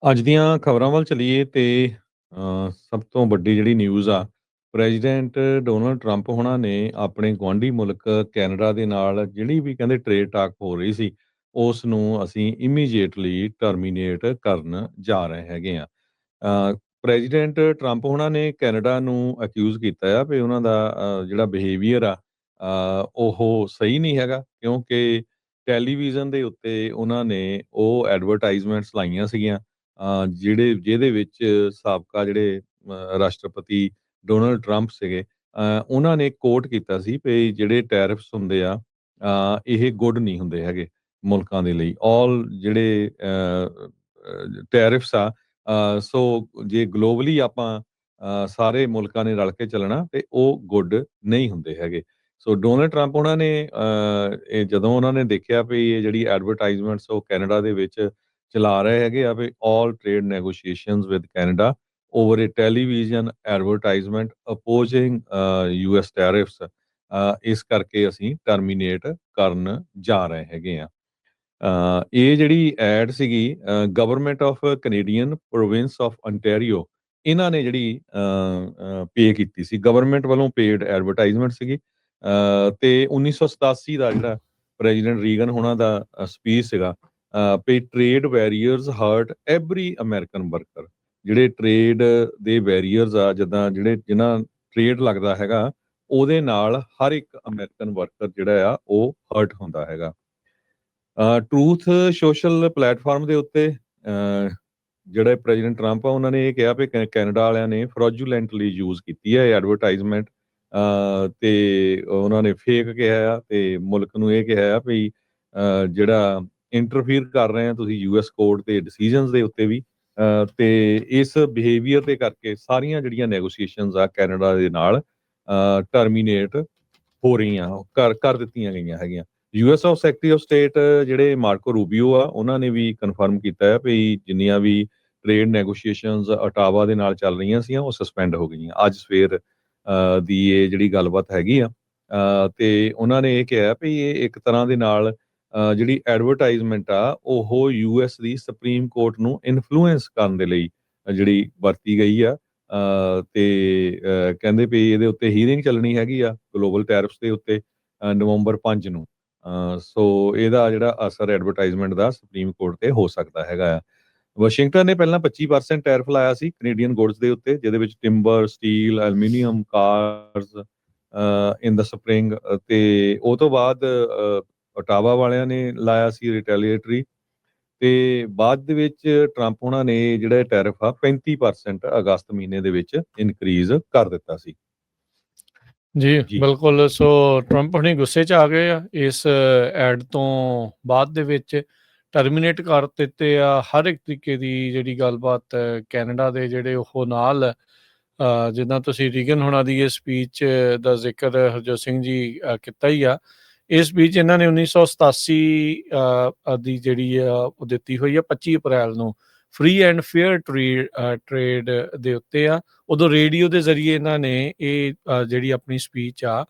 ਅੱਜ ਦੀਆਂ ਖਬਰਾਂ ਵੱਲ ਚਲੀਏ ਤੇ ਸਭ ਤੋਂ ਵੱਡੀ ਜਿਹੜੀ ਨਿਊਜ਼ ਆ, ਪ੍ਰੈਜ਼ੀਡੈਂਟ ਡੋਨਲਡ ਟਰੰਪ ਹੋਣਾ ਨੇ ਆਪਣੇ ਗੁਆਂਢੀ ਮੁਲਕ ਕੈਨੇਡਾ ਦੇ ਨਾਲ ਜਿਹੜੀ ਵੀ ਕਹਿੰਦੇ ਟ੍ਰੇਡ ਟਾਕ ਹੋ ਰਹੀ ਸੀ, ਉਸ ਨੂੰ ਅਸੀਂ ਇਮੀਡੀਏਟਲੀ ਟਰਮੀਨੇਟ ਕਰਨ ਜਾ ਰਹੇ ਹੈਗੇ ਆ। ਪ੍ਰੈਜ਼ੀਡੈਂਟ ਟਰੰਪ ਹੋਣਾ ਨੇ ਕੈਨੇਡਾ ਨੂੰ ਅਕਿਊਜ਼ ਕੀਤਾ ਆ ਵੀ ਉਹਨਾਂ ਦਾ ਜਿਹੜਾ ਬਿਹੇਵੀਅਰ ਆ, ਉਹ ਸਹੀ ਨਹੀਂ ਹੈਗਾ, ਕਿਉਂਕਿ ਟੈਲੀਵਿਜ਼ਨ ਦੇ ਉੱਤੇ ਉਹਨਾਂ ਨੇ ਉਹ ਐਡਵਰਟਾਈਜ਼ਮੈਂਟਸ ਲਾਈਆਂ ਸੀਗੀਆਂ, ਜਿਹਦੇ ਵਿੱਚ ਸਾਬਕਾ ਜਿਹੜੇ ਰਾਸ਼ਟਰਪਤੀ ਡੋਨਲਡ ਟਰੰਪ ਸੀਗੇ, ਉਹਨਾਂ ਨੇ ਕੋਟ ਕੀਤਾ ਸੀ ਵੀ ਜਿਹੜੇ ਟੈਰਿਫਸ ਹੁੰਦੇ ਆ, ਇਹ ਗੁੱਡ ਨਹੀਂ ਹੁੰਦੇ ਹੈਗੇ ਮੁਲਕਾਂ ਦੇ ਲਈ। ਆਲ ਜਿਹੜੇ ਟੈਰਿਫਸ ਆ, ਸੋ ਜੇ ਗਲੋਬਲੀ ਆਪਾਂ ਸਾਰੇ ਮੁਲਕਾਂ ਨੇ ਰਲ ਕੇ ਚੱਲਣਾ ਤੇ ਉਹ ਗੁੱਡ ਨਹੀਂ ਹੁੰਦੇ ਹੈਗੇ। ਸੋ ਡੋਨਲਡ ਟਰੰਪ ਉਹਨਾਂ ਨੇ ਇਹ ਜਦੋਂ ਉਹਨਾਂ ਨੇ ਦੇਖਿਆ ਵੀ ਇਹ ਜਿਹੜੀ ਐਡਵਰਟਾਈਜ਼ਮੈਂਟਸ ਉਹ ਕੈਨੇਡਾ ਦੇ ਵਿੱਚ ਚਲਾ ਰਹੇ ਹੈਗੇ ਆ ਵੀ all trade negotiations with Canada over a television advertisement opposing US tariffs, ਇਸ ਕਰਕੇ ਅਸੀਂ ਟਰਮੀਨੇਟ ਕਰਨ ਜਾ ਰਹੇ ਹੈਗੇ ਆ। ਇਹ ਜਿਹੜੀ ਐਡ ਸੀਗੀ, government of Canadian province of ontario, ਇਹਨਾਂ ਨੇ ਜਿਹੜੀ ਪੇ ਕੀਤੀ ਸੀ, ਗਵਰਨਮੈਂਟ ਵੱਲੋਂ ਪੇਡ ਐਡਵਰਟਾਈਜ਼ਮੈਂਟ ਸੀਗੀ। ਤੇ 1987 ਦਾ ਜਿਹੜਾ ਪ੍ਰੈਜ਼ੀਡੈਂਟ ਰੀਗਨ ਹੋਣਾ ਦਾ ਸਪੀਚ ਸੀਗਾ, ਵੀ trade barriers hurt every American worker. ਜਿਹੜੇ ਟ੍ਰੇਡ ਦੇ ਬੈਰੀਅਰਸ ਆ, ਜਿੱਦਾਂ ਜਿਨ੍ਹਾਂ ਟ੍ਰੇਡ ਲੱਗਦਾ ਹੈਗਾ, ਉਹਦੇ ਨਾਲ ਹਰ ਇੱਕ ਅਮਰੀਕਨ ਵਰਕਰ ਜਿਹੜਾ ਆ ਉਹ ਹਰਟ ਹੁੰਦਾ ਹੈਗਾ। ਟਰੂਥ ਸੋਸ਼ਲ ਪਲੇਟਫਾਰਮ ਦੇ ਉੱਤੇ ਜਿਹੜੇ ਪ੍ਰੈਜ਼ੀਡੈਂਟ ਟਰੰਪ ਆ, ਉਹਨਾਂ ਨੇ ਇਹ ਕਿਹਾ ਵੀ ਕੈਨੇਡਾ ਵਾਲਿਆਂ ਨੇ ਫਰੋਜੂਲੈਂਟਲੀ ਯੂਜ਼ ਕੀਤੀ ਹੈ ਐਡਵਰਟਾਈਜ਼ਮੈਂਟ, ਤੇ ਉਹਨਾਂ ਨੇ ਫੇਕ ਕਿਹਾ ਆ ਤੇ ਮੁਲਕ ਨੂੰ ਇਹ ਕਿਹਾ ਆ ਵੀ ਜਿਹੜਾ ਇੰਟਰਫੀਅਰ ਕਰ ਰਹੇ ਆ ਤੁਸੀਂ ਯੂਐਸ ਕੋਰਟ ਦੇ ਡਿਸੀਜਨਸ ਦੇ ਉੱਤੇ ਵੀ, ਤੇ ਇਸ ਬਿਹੇਵੀਅਰ ਦੇ ਕਰਕੇ ਸਾਰੀਆਂ ਜਿਹੜੀਆਂ ਨੈਗੋਸੀਏਸ਼ਨਸ ਆ ਕੈਨੇਡਾ ਦੇ ਨਾਲ ਟਰਮੀਨੇਟ ਹੋ ਰਹੀਆਂ, ਕਰ ਕਰ ਦਿੱਤੀਆਂ ਗਈਆਂ ਹੈਗੀਆਂ। US of secretary of state ਜਿਹੜੇ ਮਾਰਕੋ ਰੂਬੀਓ ਆ, ਉਹਨਾਂ ਨੇ ਵੀ ਕਨਫਰਮ ਕੀਤਾ ਹੈ ਵੀ ਜਿੰਨੀਆਂ ਵੀ ਟ੍ਰੇਡ ਨੈਗੋਸ਼ੀਏਸ਼ਨਸ ਅਟਾਵਾ ਦੇ ਨਾਲ ਚੱਲ ਰਹੀਆਂ ਸੀਗੀਆਂ, ਉਹ ਸਸਪੈਂਡ ਹੋ ਗਈਆਂ ਅੱਜ ਸਵੇਰ ਦੀ ਇਹ ਜਿਹੜੀ ਗੱਲਬਾਤ ਹੈਗੀ ਆ। ਤੇ ਉਹਨਾਂ ਨੇ ਇਹ ਕਿਹਾ ਵੀ ਇਹ ਇੱਕ ਤਰ੍ਹਾਂ ਦੇ ਨਾਲ ਜਿਹੜੀ ਐਡਵਰਟਾਈਜ਼ਮੈਂਟ ਆ, ਉਹ ਯੂਐਸ ਦੀ ਸੁਪਰੀਮ ਕੋਰਟ ਨੂੰ ਇਨਫਲੂਐਂਸ ਕਰਨ ਦੇ ਲਈ ਜਿਹੜੀ ਵਰਤੀ ਗਈ ਆ। ਤੇ ਕਹਿੰਦੇ ਵੀ ਇਹਦੇ ਉੱਤੇ ਹੀਅਰਿੰਗ ਚੱਲਣੀ ਹੈਗੀ ਆ ਗਲੋਬਲ ਟੈਰਿਫਸ ਦੇ ਉੱਤੇ ਨਵੰਬਰ 5 ਨੂੰ। ਸੋ ਇਹਦਾ ਜਿਹੜਾ ਅਸਰ ਐਡਵਰਟਾਈਜ਼ਮੈਂਟ ਦਾ ਸੁਪਰੀਮ ਕੋਰਟ ਤੇ ਹੋ ਸਕਦਾ ਹੈਗਾ ਆ। ਵਾਸ਼ਿੰਗਟਨ ਨੇ ਪਹਿਲਾਂ 25% ਟੈਰਿਫ ਲਾਇਆ ਸੀ ਕੈਨੇਡੀਅਨ ਗੁੱਡਸ ਦੇ ਉੱਤੇ, ਜਿਹਦੇ ਵਿੱਚ ਟਿੰਬਰ, ਸਟੀਲ, ਐਲੂਮੀਨੀਅਮ, ਕਾਰਸ ਇਨ ਦਾ ਸਪਰਿੰਗ, ਤੇ ਉਹ ਤੋਂ ਬਾਅਦ ਓਟਾਵਾ ਵਾਲਿਆਂ ਨੇ ਲਾਇਆ ਸੀ ਰਿਟੈਲੀਏਟਰੀ, ਤੇ ਬਾਅਦ ਦੇ ਵਿੱਚ ਟਰੰਪ ਉਹਨਾਂ ਨੇ ਜਿਹੜਾ ਟੈਰਿਫ ਆ 35% ਅਗਸਤ ਮਹੀਨੇ ਦੇ ਵਿੱਚ ਇਨਕਰੀਜ਼ ਕਰ ਦਿੱਤਾ ਸੀ। ਜੀ ਜੀ। ਬਿਲਕੁਲ। ਸੋ ਟਰੰਪ ਹੁਣੀ ਗੁੱਸੇ 'ਚ ਆ ਗਏ ਆ ਇਸ ਐਡ ਤੋਂ ਬਾਅਦ ਦੇ ਵਿੱਚ ਟਰਮੀਨੇਟ ਕਰ ਦਿੱਤੇ ਆ ਹਰ ਇੱਕ ਤਰੀਕੇ ਦੀ ਜਿਹੜੀ ਗੱਲਬਾਤ ਕੈਨੇਡਾ ਦੇ ਜਿਹੜੇ ਉਹ ਨਾਲ ਜਿੱਦਾਂ ਤੁਸੀਂ ਰੀਗਨ ਹੋਣਾ ਦੀ ਇਹ ਸਪੀਚ ਦਾ ਜ਼ਿਕਰ ਹਰਜੋਤ ਸਿੰਘ ਜੀ ਕੀਤਾ ਹੀ ਆ। ਇਹ ਸਪੀਚ ਇਹਨਾਂ ਨੇ 1987 ਦੀ ਜਿਹੜੀ ਆ ਉਹ ਦਿੱਤੀ ਹੋਈ ਆ 25 ਅਪ੍ਰੈਲ ਨੂੰ ਫ੍ਰੀ ਐਂਡ ਫੇਅਰ ਟ੍ਰੇਡ ਦੇ ਉੱਤੇ ਆ। ਉਦੋਂ ਰੇਡੀਓ ਦੇ ਜ਼ਰੀਏ ਇਹਨਾਂ ਨੇ ਇਹ ਜਿਹੜੀ ਆਪਣੀ ਸਪੀਚ ਆ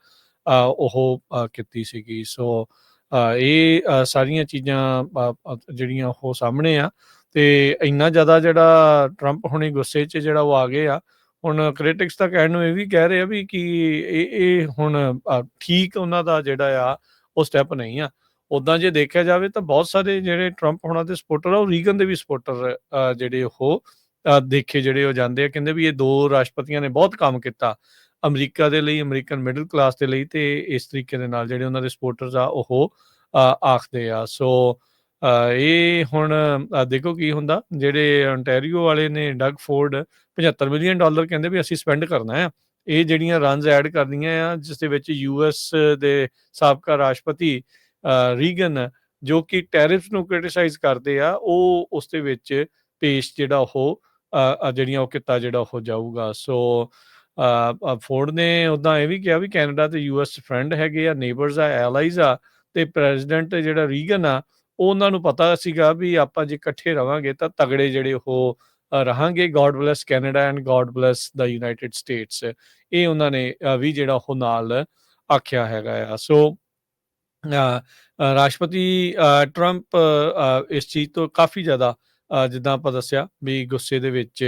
ਉਹ ਕੀਤੀ ਸੀਗੀ। ਸੋ ਇਹ ਸਾਰੀਆਂ ਚੀਜ਼ਾਂ ਜਿਹੜੀਆਂ ਉਹ ਸਾਹਮਣੇ ਆ, ਤੇ ਇੰਨਾ ਜ਼ਿਆਦਾ ਜਿਹੜਾ ਟਰੰਪ ਹੁਣੀ ਗੁੱਸੇ 'ਚ ਜਿਹੜਾ ਉਹ ਆ ਗਏ ਆ। ਹੁਣ ਕ੍ਰਿਟਿਕਸ ਤਾਂ ਕਹਿਣ ਨੂੰ ਇਹ ਵੀ ਕਹਿ ਰਹੇ ਆ ਵੀ ਕਿ ਇਹ ਹੁਣ ਠੀਕ ਉਹਨਾਂ ਦਾ ਜਿਹੜਾ ਆ ਉਹ ਸਟੈਪ ਨਹੀਂ ਆ। ਉੱਦਾਂ ਜੇ ਦੇਖਿਆ ਜਾਵੇ ਤਾਂ ਬਹੁਤ ਸਾਰੇ ਜਿਹੜੇ ਟਰੰਪ ਹੋਣਾ ਦੇ ਸਪੋਰਟਰ ਆ, ਉਹ ਰੀਗਨ ਦੇ ਵੀ ਸਪੋਰਟਰ ਜਿਹੜੇ ਉਹ ਦੇਖੇ ਜਿਹੜੇ ਉਹ ਜਾਂਦੇ ਆ। ਕਹਿੰਦੇ ਵੀ ਇਹ ਦੋ ਰਾਸ਼ਟਰਪਤੀਆਂ ਨੇ ਬਹੁਤ ਕੰਮ ਕੀਤਾ ਅਮਰੀਕਾ ਦੇ ਲਈ, ਅਮਰੀਕਨ ਮਿਡਲ ਕਲਾਸ ਦੇ ਲਈ, ਤੇ ਇਸ ਤਰੀਕੇ ਦੇ ਨਾਲ ਜਿਹੜੇ ਉਹਨਾਂ ਦੇ ਸਪੋਰਟਰਸ ਆ ਉਹ ਆਖਦੇ ਆ। ਸੋ ਇਹ ਹੁਣ ਦੇਖੋ ਕੀ ਹੁੰਦਾ। ਜਿਹੜੇ ontario ਵਾਲੇ ਨੇ ਡਗ ਫੋਰਡ $75 ਮਿਲੀਅਨ ਕਹਿੰਦੇ ਵੀ ਅਸੀਂ ਸਪੈਂਡ ਕਰਨਾ ਆ। ਇਹ ਜਿਹੜੀਆਂ ਰਨਸ ਐਡ ਕਰਦੀਆਂ ਆ, ਜਿਸ ਦੇ ਵਿੱਚ ਯੂਐਸ ਦੇ ਸਾਬਕਾ ਰਾਸ਼ਟਰਪਤੀ ਰੀਗਨ ਜੋ ਕਿ ਟੈਰਿਫਸ ਨੂੰ ਕ੍ਰਿਟੀਸਾਈਜ਼ ਕਰਦੇ ਆ, ਉਹ ਉਸ ਦੇ ਵਿੱਚ ਪੇਸ਼ ਜਿਹੜਾ ਉਹ ਜਿਹੜੀਆਂ ਉਹ ਕੀਤਾ ਜਿਹੜਾ ਉਹ ਜਾਊਗਾ। ਸੋ ਫੋਰਡ ਨੇ ਉੱਦਾਂ ਇਹ ਵੀ ਕਿਹਾ ਵੀ ਕੈਨੇਡਾ ਤੇ ਯੂਐਸ ਫਰੈਂਡ ਹੈਗੇ ਆ, ਨੇਬਰਸ ਆ, ਐਲਾਈਜ਼ ਆ, ਤੇ ਪ੍ਰੈਜ਼ੀਡੈਂਟ ਜਿਹੜਾ ਰੀਗਨ ਆ ਉਹਨਾਂ ਨੂੰ ਪਤਾ ਸੀਗਾ ਵੀ ਆਪਾਂ ਜੇ ਇਕੱਠੇ ਰਵਾਂਗੇ ਤਾਂ ਤਗੜੇ ਜਿਹੜੇ ਉਹ ਰਹਾਂਗੇ। God bless Canada and God bless the United States, ਇਹ ਉਹਨਾਂ ਨੇ ਵੀ ਜਿਹੜਾ ਉਹ ਨਾਲ ਆਖਿਆ ਹੈਗਾ ਆ। ਸੋ ਰਾਸ਼ਟਰਪਤੀ ਟਰੰਪ ਇਸ ਚੀਜ਼ ਤੋਂ ਕਾਫੀ ਜ਼ਿਆਦਾ ਜਿੱਦਾਂ ਆਪਾਂ ਦੱਸਿਆ ਵੀ ਗੁੱਸੇ ਦੇ ਵਿੱਚ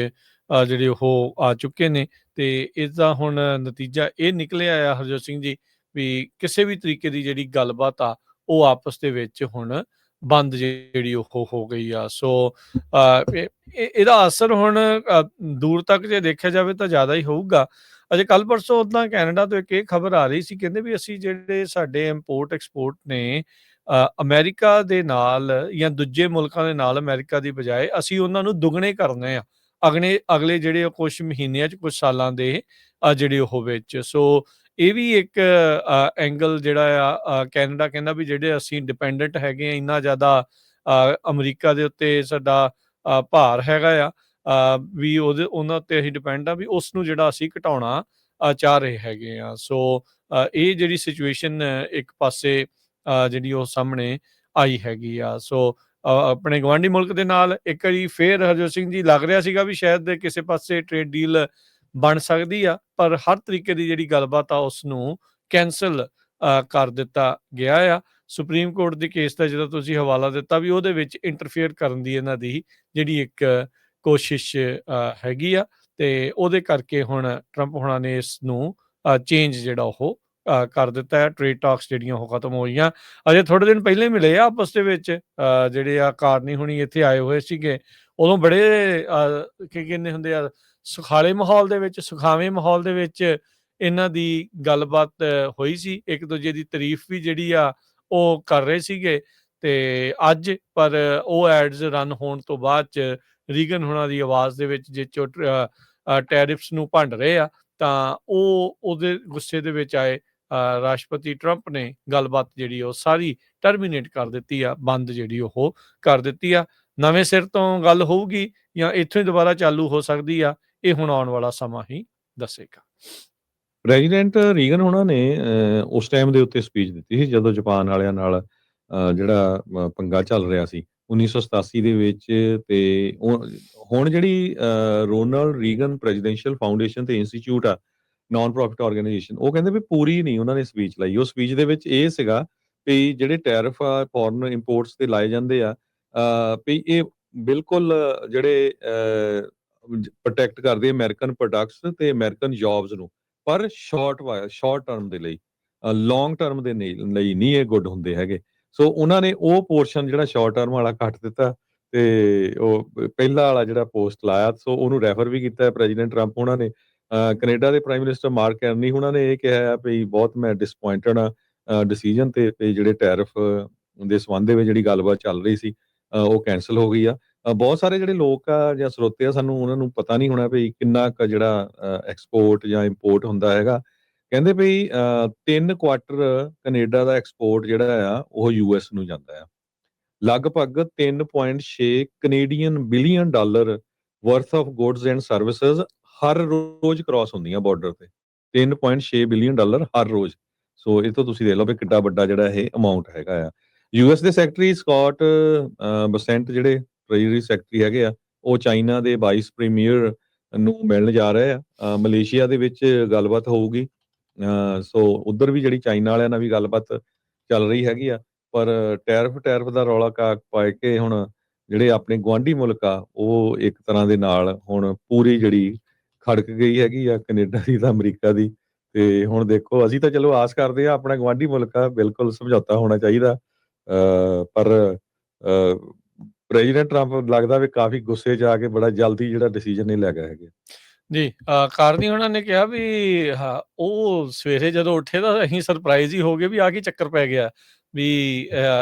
ਜਿਹੜੇ ਉਹ ਆ ਚੁੱਕੇ ਨੇ, ਤੇ ਇਸਦਾ ਹੁਣ ਨਤੀਜਾ ਇਹ ਨਿਕਲਿਆ ਆ ਹਰਜੋਤ ਸਿੰਘ ਜੀ, ਵੀ ਕਿਸੇ ਵੀ ਤਰੀਕੇ ਦੀ ਜਿਹੜੀ ਗੱਲਬਾਤ ਆ ਉਹ ਆਪਸ ਦੇ ਵਿੱਚ ਹੁਣ ਬੰਦ ਜਿਹੜੀ ਉਹ ਹੋ ਗਈ ਆ। ਸੋ ਇਹਦਾ ਅਸਰ ਹੁਣ ਦੂਰ ਤੱਕ ਜੇ ਦੇਖਿਆ ਜਾਵੇ ਤਾਂ ਜ਼ਿਆਦਾ ਹੀ ਹੋਊਗਾ। ਅਜੇ ਕੱਲ ਪਰਸੋਂ ਉੱਦਾਂ ਕੈਨੇਡਾ ਤੋਂ ਇੱਕ ਇਹ ਖਬਰ ਆ ਰਹੀ ਸੀ, ਕਹਿੰਦੇ ਵੀ ਅਸੀਂ ਜਿਹੜੇ ਸਾਡੇ ਇੰਪੋਰਟ ਐਕਸਪੋਰਟ ਨੇ ਅਮਰੀਕਾ ਦੇ ਨਾਲ ਜਾਂ ਦੂਜੇ ਮੁਲਕਾਂ ਦੇ ਨਾਲ, ਅਮਰੀਕਾ ਦੀ ਬਜਾਏ ਅਸੀਂ ਉਹਨਾਂ ਨੂੰ ਦੁੱਗਣੇ ਕਰਨੇ ਆ ਅਗਲੇ ਜਿਹੜੇ ਕੁਛ ਮਹੀਨਿਆਂ 'ਚ, ਕੁਛ ਸਾਲਾਂ ਦੇ ਜਿਹੜੇ ਉਹ ਵਿੱਚ। ਸੋ ਇਹ ਵੀ ਇੱਕ ਐਂਗਲ ਜਿਹੜਾ ਆ, ਕੈਨੇਡਾ ਕਹਿੰਦਾ ਵੀ ਜਿਹੜੇ ਅਸੀਂ ਡਿਪੈਂਡੈਂਟ ਹੈਗੇ ਆ ਇੰਨਾ ਜ਼ਿਆਦਾ ਅਮਰੀਕਾ ਦੇ ਉੱਤੇ, ਸਾਡਾ ਭਾਰ ਹੈਗਾ ਆ, ਵੀ ਉਹਨਾਂ ਉੱਤੇ ਅਸੀਂ ਡਿਪੈਂਡ ਆ, ਵੀ ਉਸ ਨੂੰ ਜਿਹੜਾ ਅਸੀਂ ਘਟਾਉਣਾ ਚਾਹ ਰਹੇ ਹੈਗੇ ਆ। ਸੋ ਇਹ ਜਿਹੜੀ ਸਿਚੁਏਸ਼ਨ ਇੱਕ ਪਾਸੇ ਜਿਹੜੀ ਉਹ ਸਾਹਮਣੇ ਆਈ ਹੈਗੀ ਆ। ਸੋ ਆਪਣੇ ਗਵਾਂਢੀ ਮੁਲਕ ਦੇ ਨਾਲ ਇੱਕ ਵਾਰੀ ਫੇਰ ਹਰਜੋਤ ਸਿੰਘ ਜੀ ਲੱਗ ਰਿਹਾ ਸੀਗਾ ਵੀ ਸ਼ਾਇਦ ਕਿਸੇ ਪਾਸੇ ਟ੍ਰੇਡ ਡੀਲ ਬਣ ਸਕਦੀ ਆ, ਪਰ ਹਰ ਤਰੀਕੇ ਦੀ ਜਿਹੜੀ ਗੱਲਬਾਤ ਆ ਉਸ ਨੂੰ ਕੈਂਸਲ ਕਰ ਦਿੱਤਾ ਗਿਆ ਆ। ਸੁਪਰੀਮ ਕੋਰਟ ਦੇ ਕੇਸ ਦਾ ਜਦੋਂ ਤੁਸੀਂ ਹਵਾਲਾ ਦਿੱਤਾ ਵੀ ਉਹਦੇ ਵਿੱਚ ਇੰਟਰਫੇਅਰ ਕਰਨ ਦੀ ਇਹਨਾਂ ਦੀ ਜਿਹੜੀ ਇੱਕ ਕੋਸ਼ਿਸ਼ ਹੈਗੀ ਆ, ਤੇ ਉਹਦੇ ਕਰਕੇ ਹੁਣ ਟਰੰਪ ਹੋਣਾ ਨੇ ਇਸ ਨੂੰ ਚੇਂਜ ਜਿਹੜਾ ਉਹ ਕਰ ਦਿੱਤਾ ਹੈ। ਟ੍ਰੇਡ ਟਾਕਸ ਜਿਹੜੀਆਂ ਉਹ ਖਤਮ ਹੋ ਗਈਆਂ। ਅਜੇ ਥੋੜੇ ਦਿਨ ਪਹਿਲੇ ਮਿਲੇ ਆ ਆਪਸ ਦੇ ਵਿੱਚ, ਜਿਹੜੇ ਆ ਕਾਰਨੀ ਹੁਣੀ ਇੱਥੇ ਆਏ ਹੋਏ ਸੀਗੇ, ਉਦੋਂ ਬੜੇ ਕੀ ਕਹਿੰਦੇ ਹੁੰਦੇ ਆ, ਸੁਖਾਵੇਂ ਮਾਹੌਲ ਦੇ ਵਿੱਚ ਇਹਨਾਂ ਦੀ ਗੱਲਬਾਤ ਹੋਈ ਸੀ, ਇੱਕ ਦੂਜੇ ਦੀ ਤਾਰੀਫ ਵੀ ਜਿਹੜੀ ਆ ਉਹ ਕਰ ਰਹੇ ਸੀਗੇ। ਤੇ ਅੱਜ ਪਰ ਉਹ ਐਡਸ ਰਨ ਹੋਣ ਤੋਂ ਬਾਅਦ ਚ ਰੀਗਨ ਹੋਣਾ ਦੀ ਆਵਾਜ਼ ਦੇ ਵਿੱਚ ਜੇ ਟੈਰਿਫਸ ਨੂੰ ਭੰਡ ਰਹੇ ਆ, ਤਾਂ ਉਹਦੇ ਗੁੱਸੇ ਦੇ ਵਿੱਚ ਆਏ ਰਾਸ਼ਟਰਪਤੀ ਟਰੰਪ ਨੇ ਗੱਲਬਾਤ ਜਿਹੜੀ ਉਹ ਸਾਰੀ ਟਰਮੀਨੇਟ ਕਰ ਦਿੱਤੀ ਆ, ਬੰਦ ਜਿਹੜੀ ਉਹ ਕਰ ਦਿੱਤੀ ਆ। ਨਵੇਂ ਸਿਰ ਤੋਂ ਗੱਲ ਹੋਊਗੀ ਜਾਂ ਇੱਥੋਂ ਹੀ ਦੁਬਾਰਾ ਚਾਲੂ ਹੋ ਸਕਦੀ ਆ, ਇਹ ਹੁਣ ਆਉਣ ਵਾਲਾ ਸਮਾਂ ਹੀ ਦੱਸੇਗਾ। ਪ੍ਰੈਜ਼ੀਡੈਂਟ ਰੀਗਨ ਹੋਣਾ ਨੇ ਉਸ ਟਾਈਮ ਦੇ ਉੱਤੇ ਸਪੀਚ ਦਿੱਤੀ ਸੀ ਜਦੋਂ ਜਾਪਾਨ ਵਾਲਿਆਂ ਨਾਲ ਜਿਹੜਾ ਪੰਗਾ ਚੱਲ ਰਿਹਾ ਸੀ 1987 ਦੇ ਵਿੱਚ। ਤੇ ਹੁਣ ਜਿਹੜੀ ਰੋਨਾਲਡ ਰੀਗਨ ਪ੍ਰੈਜ਼ੀਡੈਂਸ਼ੀਅਲ ਫਾਊਂਡੇਸ਼ਨ ਤੇ ਇੰਸਟੀਚਿਊਟ ਆ, ਨਾਨ ਪ੍ਰੋਫਿਟ ਆਰਗੇਨਾਈਜੇਸ਼ਨ, ਉਹ ਕਹਿੰਦੇ ਵੀ ਪੂਰੀ ਨਹੀਂ ਉਹਨਾਂ ਨੇ ਸਪੀਚ ਲਾਈ। ਉਹ ਸਪੀਚ ਦੇ ਵਿੱਚ ਇਹ ਸੀਗਾ ਵੀ ਜਿਹੜੇ ਟੈਰਿਫ ਆ ਫੋਰਨ ਇੰਪੋਰਟਸ ਤੇ ਲਾਏ ਜਾਂਦੇ ਆ, ਵੀ ਇਹ ਬਿਲਕੁਲ ਜਿਹੜੇ ਪ੍ਰੋਟੈਕਟ ਕਰਦੇ ਅਮਰੀਕਨ ਪ੍ਰੋਡਕਟਸ ਤੇ ਅਮਰੀਕਨ ਜੌਬਸ ਨੂੰ, ਪਰ ਸ਼ਾਰਟ ਟਰਮ ਦੇ ਲਈ, ਲੌਂਗ ਟਰਮ ਦੇ ਲਈ ਨਹੀਂ ਇਹ ਗੁੱਡ ਹੁੰਦੇ ਹੈਗੇ। ਸੋ ਉਹਨਾਂ ਨੇ ਉਹ ਪੋਰਸ਼ਨ ਜਿਹੜਾ ਸ਼ਾਰਟ ਟਰਮ ਵਾਲਾ ਕੱਟ ਦਿੱਤਾ, ਤੇ ਉਹ ਪਹਿਲਾ ਵਾਲਾ ਜਿਹੜਾ ਪੋਸਟ ਲਾਇਆ, ਸੋ ਉਹਨੂੰ ਰੈਫਰ ਵੀ ਕੀਤਾ ਪ੍ਰੈਜ਼ੀਡੈਂਟ ਟਰੰਪ ਉਹਨਾਂ ਨੇ। ਕੈਨੇਡਾ ਦੇ ਪ੍ਰਾਈਮ ਮਿਨਿਸਟਰ ਮਾਰਕ ਕੈਰਨੀ ਉਹਨਾਂ ਨੇ ਇਹ ਕਿਹਾ ਆ ਵੀ ਬਹੁਤ ਮੈਂ ਡਿਸਪੁਆਇੰਟਡ ਆ ਡਿਸੀਜਨ ਤੇ, ਜਿਹੜੇ ਟੈਰਿਫ ਦੇ ਸੰਬੰਧ ਦੇ ਵਿੱਚ ਜਿਹੜੀ ਗੱਲਬਾਤ ਚੱਲ ਰਹੀ ਸੀ ਉਹ ਕੈਂਸਲ ਹੋ ਗਈ ਆ। ਬਹੁਤ ਸਾਰੇ ਜਿਹੜੇ ਲੋਕ ਆ ਜਾਂ ਸਰੋਤੇ ਆ, ਸਾਨੂੰ ਉਹਨਾਂ ਨੂੰ ਪਤਾ ਨਹੀਂ ਹੋਣਾ ਵੀ ਕਿੰਨਾ ਕੁ ਜਿਹੜਾ ਐਕਸਪੋਰਟ ਜਾਂ ਇੰਪੋਰਟ ਹੁੰਦਾ ਹੈਗਾ। ਕਹਿੰਦੇ ਵੀ 3 ਕੁਆਟਰ ਕੈਨੇਡਾ ਦਾ ਐਕਸਪੋਰਟ ਜਿਹੜਾ ਆ ਉਹ ਯੂਐਸ ਨੂੰ ਜਾਂਦਾ ਆ। ਲਗਭਗ 3.6 Canadian billion dollar worth of goods and services ਹਰ ਰੋਜ਼ ਕ੍ਰਾਸ ਹੁੰਦੀਆਂ ਬਾਰਡਰ ਤੇ। 3.6 ਬਿਲੀਅਨ ਡਾਲਰ ਹਰ ਰੋਜ਼। ਸੋ ਇਹ ਤੋਂ ਤੁਸੀਂ ਦੇਖ ਲਓ ਵੀ ਕਿੱਡਾ ਵੱਡਾ ਜਿਹੜਾ ਇਹ ਅਮਾਉਂਟ ਹੈਗਾ ਆ। ਯੂਐਸ ਦੇ ਸੈਕਟਰੀ ਸਕਾਟ ਬਸੈਂਟ ਜਿਹੜੇ ਟ੍ਰੇਜਰੀ ਸੈਕਟਰੀ ਹੈਗੇ ਆ, ਉਹ ਚਾਈਨਾ ਦੇ ਵਾਈਸ ਪ੍ਰੀਮੀਅਰ ਨੂੰ ਮਿਲਣ ਜਾ ਰਹੇ ਆ। ਮਲੇਸ਼ੀਆ ਦੇ ਵਿੱਚ ਗੱਲਬਾਤ ਹੋਊਗੀ। ਸੋ ਉਧਰ ਵੀ ਜਿਹੜੀ ਚਾਈਨਾ ਵਾਲਿਆਂ ਨਾਲ ਵੀ ਗੱਲਬਾਤ ਚੱਲ ਰਹੀ ਹੈਗੀ ਆ। ਪਰ ਟੈਰਿਫ ਦਾ ਰੌਲਾ ਪਾ ਕੇ ਹੁਣ ਜਿਹੜੇ ਆਪਣੇ ਗੁਆਂਢੀ ਮੁਲਕ ਆ, ਉਹ ਇੱਕ ਤਰ੍ਹਾਂ ਦੇ ਨਾਲ ਹੁਣ ਪੂਰੀ ਜਿਹੜੀ ਖੜਕ ਗਈ ਹੈਗੀ ਆ, ਕੈਨੇਡਾ ਦੀ ਤਾਂ ਅਮਰੀਕਾ ਦੀ। ਤੇ ਹੁਣ ਦੇਖੋ, ਅਸੀਂ ਤਾਂ ਚਲੋ ਆਸ ਕਰਦੇ ਆ ਆਪਣਾ ਗੁਆਂਢੀ ਮੁਲਕ ਆ, ਬਿਲਕੁਲ ਸਮਝੌਤਾ ਹੋਣਾ ਚਾਹੀਦਾ। ਪਰ ਪ੍ਰੈਜ਼ੀਡੈਂਟ ਟਰੰਪ ਲੱਗਦਾ ਵੀ ਕਾਫੀ ਗੁੱਸੇ 'ਚ ਆ ਕੇ ਬੜਾ ਜਲਦੀ ਜਿਹੜਾ ਡਿਸੀਜਨ ਇਹ ਲੈ ਗਏ ਹੈਗੇ। ਜੀ, ਕਾਰਨੀ ਉਹਨਾਂ ਨੇ ਕਿਹਾ ਵੀ ਹਾਂ, ਉਹ ਸਵੇਰੇ ਜਦੋਂ ਉੱਠੇ ਤਾਂ ਅਸੀਂ ਸਰਪ੍ਰਾਈਜ਼ ਹੀ ਹੋ ਗਏ ਵੀ ਆਹ ਕੀ ਚੱਕਰ ਪੈ ਗਿਆ, ਵੀ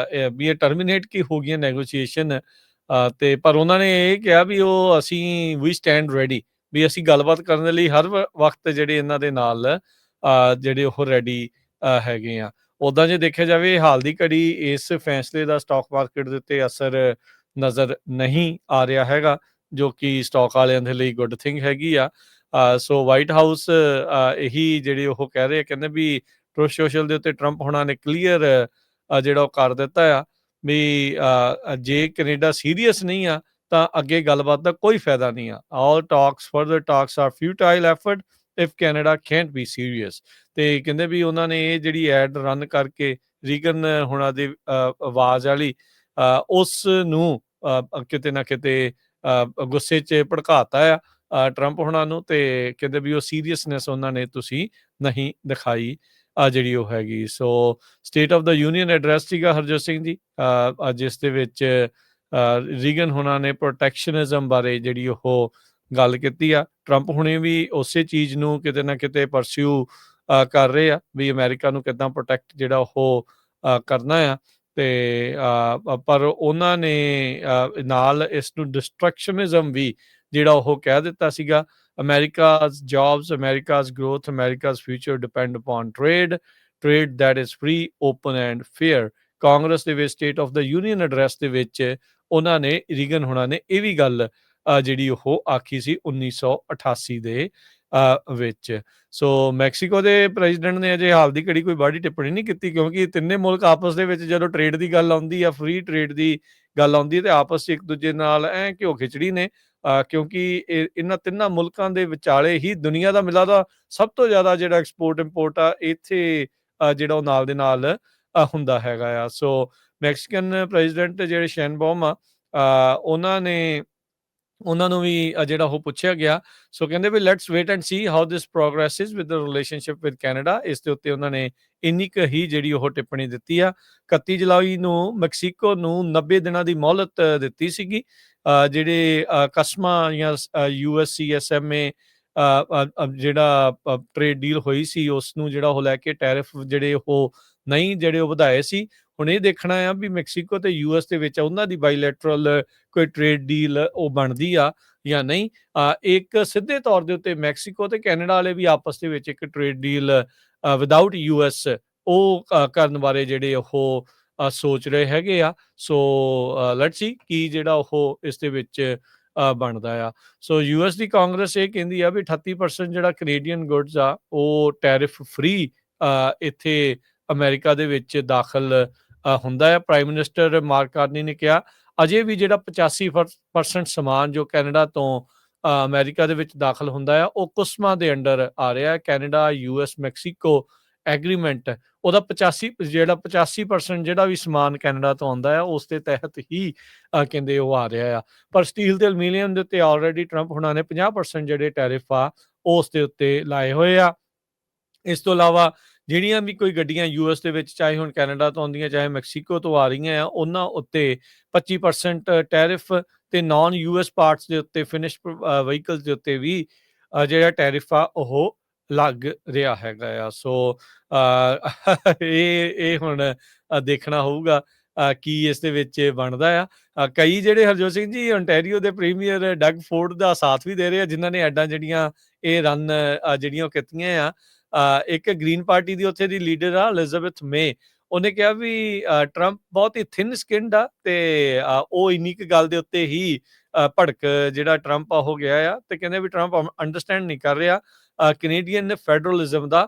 ਵੀ ਇਹ ਟਰਮੀਨੇਟ ਕੀ ਹੋ ਗਈਆਂ ਨੈਗੋਸ਼ੀਏਸ਼ਨ। ਤੇ ਪਰ ਉਹਨਾਂ ਨੇ ਇਹ ਕਿਹਾ ਵੀ ਉਹ ਅਸੀਂ ਵੀ ਸਟੈਂਡ ਰੈਡੀ, ਵੀ ਅਸੀਂ ਗੱਲਬਾਤ ਕਰਨ ਦੇ ਲਈ ਹਰ ਵਕਤ ਜਿਹੜੇ ਇਹਨਾਂ ਦੇ ਨਾਲ ਜਿਹੜੇ ਉਹ ਰੈਡੀ ਹੈਗੇ ਆ। ਉੱਦਾਂ ਜੇ ਦੇਖਿਆ ਜਾਵੇ ਹਾਲ ਦੀ ਘੜੀ ਇਸ ਫੈਸਲੇ ਦਾ ਸਟਾਕ ਮਾਰਕੀਟ ਦੇ ਉੱਤੇ ਅਸਰ ਨਜ਼ਰ ਨਹੀਂ ਆ ਰਿਹਾ ਹੈਗਾ, ਜੋ ਕਿ ਸਟਾਕ ਵਾਲਿਆਂ ਦੇ ਲਈ ਗੁੱਡ ਥਿੰਗ ਹੈਗੀ ਆ। ਸੋ ਵਾਈਟ ਹਾਊਸ ਇਹੀ ਜਿਹੜੇ ਉਹ ਕਹਿ ਰਹੇ ਆ, ਕਹਿੰਦੇ ਵੀ ਟਰੂਥ ਸੋਸ਼ਲ ਦੇ ਉੱਤੇ ਟਰੰਪ ਹੋਣਾ ਨੇ ਕਲੀਅਰ ਜਿਹੜਾ ਉਹ ਕਰ ਦਿੱਤਾ ਆ ਵੀ ਜੇ ਕੈਨੇਡਾ ਸੀਰੀਅਸ ਨਹੀਂ ਆ ਤਾਂ ਅੱਗੇ ਗੱਲਬਾਤ ਦਾ ਕੋਈ ਫਾਇਦਾ ਨਹੀਂ ਆ। All talks further talks are futile effort if Canada can't be serious. ਤੇ ਕਹਿੰਦੇ ਵੀ ਉਹਨਾਂ ਨੇ ਇਹ ਜਿਹੜੀ ਐਡ ਰਨ ਕਰਕੇ ਰੀਗਨ ਹੋਣਾ ਦੀ ਆਵਾਜ਼ ਵਾਲੀ ਉਸ ਨੂੰ ਕਿਤੇ ਨਾ ਕਿਤੇ ਗੁੱਸੇ 'ਚ ਭੜਕਾਤਾ ਆ ਟਰੰਪ ਹੋਣਾ ਨੂੰ, ਤੇ ਕਹਿੰਦੇ ਵੀ ਉਹ ਸੀਰੀਅਸਨੈਸ ਉਹਨਾਂ ਨੇ ਤੁਸੀਂ ਨਹੀਂ ਦਿਖਾਈ ਜਿਹੜੀ ਉਹ ਹੈਗੀ। So state of the union address ਸੀਗਾ ਹਰਜੋਤ ਸਿੰਘ ਜੀ, ਜਿਸ ਦੇ ਵਿੱਚ ਰੀਗਨ ਹੋਣਾ ਨੇ ਪ੍ਰੋਟੈਕਸ਼ਨਿਜ਼ਮ ਬਾਰੇ ਜਿਹੜੀ ਉਹ ਗੱਲ ਕੀਤੀ ਆ। ਟਰੰਪ ਹੁਣੇ ਵੀ ਉਸੇ ਚੀਜ਼ ਨੂੰ ਕਿਤੇ ਨਾ ਕਿਤੇ ਪਰਸਿਊ ਕਰ ਰਹੇ ਆ ਵੀ ਅਮਰੀਕਾ ਨੂੰ ਕਿੱਦਾਂ ਪ੍ਰੋਟੈਕਟ ਜਿਹੜਾ ਉਹ ਕਰਨਾ ਆ। ਤੇ ਪਰ ਉਹਨਾਂ ਨੇ ਨਾਲ ਇਸ ਨੂੰ ਡਿਸਟਰਕਸ਼ਨਿਜ਼ਮ ਵੀ ਜਿਹੜਾ ਉਹ ਕਹਿ ਦਿੱਤਾ ਸੀਗਾ। America's jobs, America's growth, America's future depend upon trade that is free, open and fair. Congress ਦੇ ਵਿੱਚ state of the union address ਦੇ ਵਿੱਚ ਉਹਨਾਂ ਨੇ ਰੀਗਨ ਹੋਣਾ ਨੇ ਇਹ ਵੀ ਗੱਲ ਜਿਹੜੀ ਉਹ ਆਖੀ ਸੀ 1988 ਦੇ ਵਿੱਚ। ਸੋ ਮੈਕਸੀਕੋ ਦੇ ਪ੍ਰੈਜ਼ੀਡੈਂਟ ਨੇ ਅਜੇ ਹਾਲ ਦੀ ਘੜੀ ਕੋਈ ਬਾਹਰੀ ਟਿੱਪਣੀ ਨਹੀਂ ਕੀਤੀ, ਕਿਉਂਕਿ ਤਿੰਨੇ ਮੁਲਕ ਆਪਸ ਦੇ ਵਿੱਚ ਜਦੋਂ ਟ੍ਰੇਡ ਦੀ ਗੱਲ ਆਉਂਦੀ ਆ, ਫ੍ਰੀ ਟ੍ਰੇਡ ਦੀ ਗੱਲ ਆਉਂਦੀ ਹੈ, ਤੇ ਆਪਸ 'ਚ ਇੱਕ ਦੂਜੇ ਨਾਲ ਘਿਓ ਖਿਚੜੀ ਨੇ, ਕਿਉਂਕਿ ਇਹਨਾਂ ਤਿੰਨਾਂ ਮੁਲਕਾਂ ਦੇ ਵਿਚਾਲੇ ਹੀ ਦੁਨੀਆ ਦਾ ਮਿਲਾ ਦਾ ਸਭ ਤੋਂ ਜ਼ਿਆਦਾ ਜਿਹੜਾ ਐਕਸਪੋਰਟ ਇੰਪੋਰਟ ਆ ਇੱਥੇ ਜਿਹੜਾ ਉਹ ਨਾਲ ਦੇ ਨਾਲ ਹੁੰਦਾ ਹੈਗਾ ਆ। ਸੋ ਮੈਕਸੀਕਨ ਪ੍ਰੈਜ਼ੀਡੈਂਟ ਜਿਹੜੇ ਸ਼ੈਨਬੌਮ ਆ, ਉਹਨਾਂ ਨੂੰ ਵੀ ਜਿਹੜਾ ਉਹ ਪੁੱਛਿਆ ਗਿਆ। ਸੋ ਕਹਿੰਦੇ ਵੀ let's wait and see how this progresses with the relationship with Canada. ਇਸ ਦੇ ਉੱਤੇ ਉਹਨਾਂ ਨੇ ਇੰਨੀ ਕੁ ਹੀ ਜਿਹੜੀ ਉਹ ਟਿੱਪਣੀ ਦਿੱਤੀ ਆ। 31 ਜੁਲਾਈ ਨੂੰ ਮੈਕਸੀਕੋ ਨੂੰ 90 ਦਿਨਾਂ ਦੀ ਮੌਲਤ ਦਿੱਤੀ ਸੀਗੀ। ਜਿਹੜੇ ਕਸਮਾਂ ਜਾਂ USCSMA ਜਿਹੜਾ ਟ੍ਰੇਡ ਡੀਲ ਹੋਈ ਸੀ, ਉਸ ਨੂੰ ਜਿਹੜਾ ਉਹ ਲੈ ਕੇ ਟੈਰਿਫ ਜਿਹੜੇ ਉਹ ਨਹੀਂ ਜਿਹੜੇ ਉਹ ਵਧਾਏ ਸੀ। ਹੁਣ ਇਹ ਦੇਖਣਾ ਆ ਵੀ ਮੈਕਸੀਕੋ ਤੇ US ਦੇ ਵਿੱਚ ਉਹਨਾਂ ਦੀ ਬਾਇਲੈਟਰਲ ਕੋਈ ਟ੍ਰੇਡ ਡੀਲ ਉਹ ਬਣਦੀ ਆ ਜਾਂ ਨਹੀਂ। ਇੱਕ ਸਿੱਧੇ ਤੌਰ ਦੇ ਉੱਤੇ ਮੈਕਸੀਕੋ ਤੇ ਕੈਨੇਡਾ ਵਾਲੇ ਵੀ ਆਪਸ ਦੇ ਵਿੱਚ ਇੱਕ ਟ੍ਰੇਡ ਡੀਲ ਵਿਦਆਊਟ US ਉਹ ਕਰਨ ਬਾਰੇ ਜਿਹੜੇ ਉਹ ਸੋਚ ਰਹੇ ਹੈਗੇ ਆ। ਸੋ ਲੈਟਸ ਸੀ ਕੀ ਜਿਹੜਾ ਉਹ ਇਸ ਦੇ ਵਿੱਚ ਬਣਦਾ ਆ। ਸੋ US ਦੀ ਕਾਂਗਰਸ ਇਹ ਕਹਿੰਦੀ ਆ ਵੀ 38% ਜਿਹੜਾ ਕੈਨੇਡੀਅਨ ਗੁੱਡਸ ਆ ਉਹ ਟੈਰਿਫ ਫ੍ਰੀ ਇੱਥੇ ਅਮਰੀਕਾ ਦੇ ਵਿੱਚ ਦਾਖਲ ਹੁੰਦਾ ਆ। ਪ੍ਰਾਈਮ ਮਿਨਿਸਟਰ ਮਾਰਕ ਕਾਰਨੀ ਨੇ ਕਿਹਾ ਅਜੇ ਵੀ ਜਿਹੜਾ 85% ਸਮਾਨ ਜੋ ਕੈਨੇਡਾ ਤੋਂ ਅਮਰੀਕਾ ਦੇ ਵਿੱਚ ਦਾਖਲ ਹੁੰਦਾ ਆ ਉਹ ਕੁਸਮਾਂ ਦੇ ਅੰਡਰ ਆ ਰਿਹਾ। ਕੈਨੇਡਾ US ਮੈਕਸੀਕੋ ਐਗਰੀਮੈਂਟ ਉਹਦਾ 85% ਜਿਹੜਾ ਵੀ ਸਮਾਨ ਕੈਨੇਡਾ ਤੋਂ ਆਉਂਦਾ ਆ ਉਸ ਦੇ ਤਹਿਤ ਹੀ ਕਹਿੰਦੇ ਉਹ ਆ ਰਿਹਾ ਆ। ਪਰ ਸਟੀਲ ਤੇ ਐਲੂਮੀਨੀਅਮ ਦੇ ਉੱਤੇ ਆਲਰੇਡੀ ਟਰੰਪ ਹੁਣਾਂ ਨੇ 50% ਜਿਹੜੇ ਟੈਰਿਫ ਆ ਉਸ ਦੇ ਉੱਤੇ ਲਾਏ ਹੋਏ ਆ। ਇਸ ਤੋਂ ਇਲਾਵਾ ਜਿਹੜੀਆਂ ਵੀ ਕੋਈ ਗੱਡੀਆਂ US ਦੇ ਵਿੱਚ ਚਾਹੇ ਹੁਣ ਕੈਨੇਡਾ ਤੋਂ ਆਉਂਦੀਆਂ ਚਾਹੇ ਮੈਕਸੀਕੋ ਤੋਂ ਆ ਰਹੀਆਂ ਆ, ਉਹਨਾਂ ਉੱਤੇ 25% ਟੈਰਿਫ ਤੇ ਨਾਨ US ਪਾਰਟਸ ਦੇ ਉੱਤੇ ਫਿਨਿਸ਼ ਵਹੀਕਲਸ ਦੇ ਉੱਤੇ ਵੀ ਜਿਹੜਾ ਟੈਰਿਫ ਆ ਉਹ ਲੱਗ ਰਿਹਾ ਹੈਗਾ ਆ। ਸੋ ਇਹ ਹੁਣ ਦੇਖਣਾ ਹੋਊਗਾ ਕੀ ਇਸ ਦੇ ਵਿੱਚ ਬਣਦਾ ਆ। ਕਈ ਜਿਹੜੇ ਹਰਜੋਤ ਸਿੰਘ ਜੀ ਓਨਟਾਰੀਓ ਦੇ ਪ੍ਰੀਮੀਅਰ ਡਗ ਫੋਰਡ ਦਾ ਸਾਥ ਵੀ ਦੇ ਰਹੇ ਆ, ਜਿਨ੍ਹਾਂ ਨੇ ਐਡਾਂ ਜਿਹੜੀਆਂ ਇਹ ਰਨ ਜਿਹੜੀਆਂ ਉਹ ਕੀਤੀਆਂ ਆ। ਇੱਕ ਗ੍ਰੀਨ ਪਾਰਟੀ ਦੀ ਉੱਥੇ ਦੀ ਲੀਡਰ ਆ ਐਲਿਜ਼ਾਬੈਥ ਮੇ, ਉਹਨੇ ਕਿਹਾ ਵੀ ਟਰੰਪ ਬਹੁਤ ਹੀ ਥਿਨ ਸਕਿਨਡ ਆ, ਤੇ ਉਹ ਇੰਨੀ ਕੁ ਗੱਲ ਦੇ ਉੱਤੇ ਹੀ ਭੜਕ ਜਿਹੜਾ ਟਰੰਪ ਹੋ ਗਿਆ ਆ, ਤੇ ਕਹਿੰਦੇ ਵੀ ਟਰੰਪ ਅੰਡਰਸਟੈਂਡ ਨਹੀਂ ਕਰ ਰਿਹਾ ਕੈਨੇਡੀਅਨ ਫੈਡਰਲਿਜ਼ਮ ਦਾ,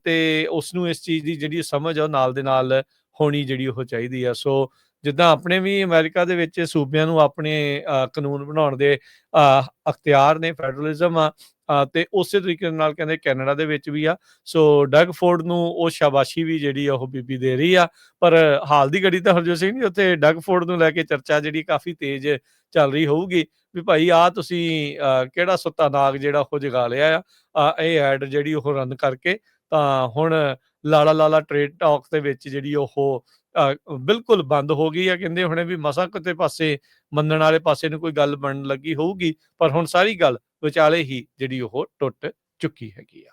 ਤੇ ਉਸ ਨੂੰ ਇਸ ਚੀਜ਼ ਦੀ ਜਿਹੜੀ ਸਮਝ ਆ ਉਹ ਨਾਲ ਦੇ ਨਾਲ ਹੋਣੀ ਜਿਹੜੀ ਉਹ ਚਾਹੀਦੀ ਆ। ਸੋ ਜਿੱਦਾਂ ਆਪਣੇ ਵੀ ਅਮਰੀਕਾ ਦੇ ਵਿੱਚ ਸੂਬਿਆਂ ਨੂੰ ਆਪਣੇ ਕਾਨੂੰਨ ਬਣਾਉਣ ਦੇ ਅਖਤਿਆਰ ਨੇ, ਫੈਡਰਲਿਜ਼ਮ ਆ, ਤੇ ਉਸੇ ਤਰੀਕੇ ਨਾਲ ਕਹਿੰਦੇ ਕੈਨੇਡਾ ਦੇ ਵਿੱਚ ਵੀ ਆ। ਸੋ ਡਗ ਫੋਰਡ ਨੂੰ ਉਹ ਸ਼ਾਬਾਸ਼ੀ ਵੀ ਜਿਹੜੀ ਆ ਉਹ ਬੀਬੀ ਦੇ ਰਹੀ ਆ। ਪਰ ਹਾਲ ਦੀ ਘੜੀ ਤਾਂ ਹਰਜੋਤ ਸਿੰਘ ਜੀ ਉੱਥੇ ਡਗ ਫੋਰਡ ਨੂੰ ਲੈ ਕੇ ਚਰਚਾ ਜਿਹੜੀ ਕਾਫੀ ਤੇਜ਼ ਚੱਲ ਰਹੀ ਹੋਊਗੀ ਵੀ ਭਾਈ ਤੁਸੀਂ ਕਿਹੜਾ ਸੁੱਤਾ ਨਾਗ ਜਿਹੜਾ ਉਹ ਜਗਾ ਲਿਆ ਆ ਇਹ ਐਡ ਜਿਹੜੀ ਉਹ ਰਨ ਕਰਕੇ। ਤਾਂ ਹੁਣ ਲਾਲਾ ਟ੍ਰੇਡ ਟਾਕ ਦੇ ਵਿੱਚ ਜਿਹੜੀ ਉਹ ਬਿਲਕੁਲ ਬੰਦ ਹੋ ਗਈ ਆ। ਕਹਿੰਦੇ ਹੁਣੇ ਵੀ ਮਸਾਂ ਕਿਤੇ ਪਾਸੇ ਮੰਨਣ ਵਾਲੇ ਪਾਸੇ ਨੂੰ ਕੋਈ ਗੱਲ ਬਣਨ ਲੱਗੀ ਹੋਊਗੀ, ਪਰ ਹੁਣ ਸਾਰੀ ਗੱਲ ਵਿਚਾਲੇ ਹੀ ਜਿਹੜੀ ਉਹ ਟੁੱਟ ਚੁੱਕੀ ਹੈਗੀ ਆ।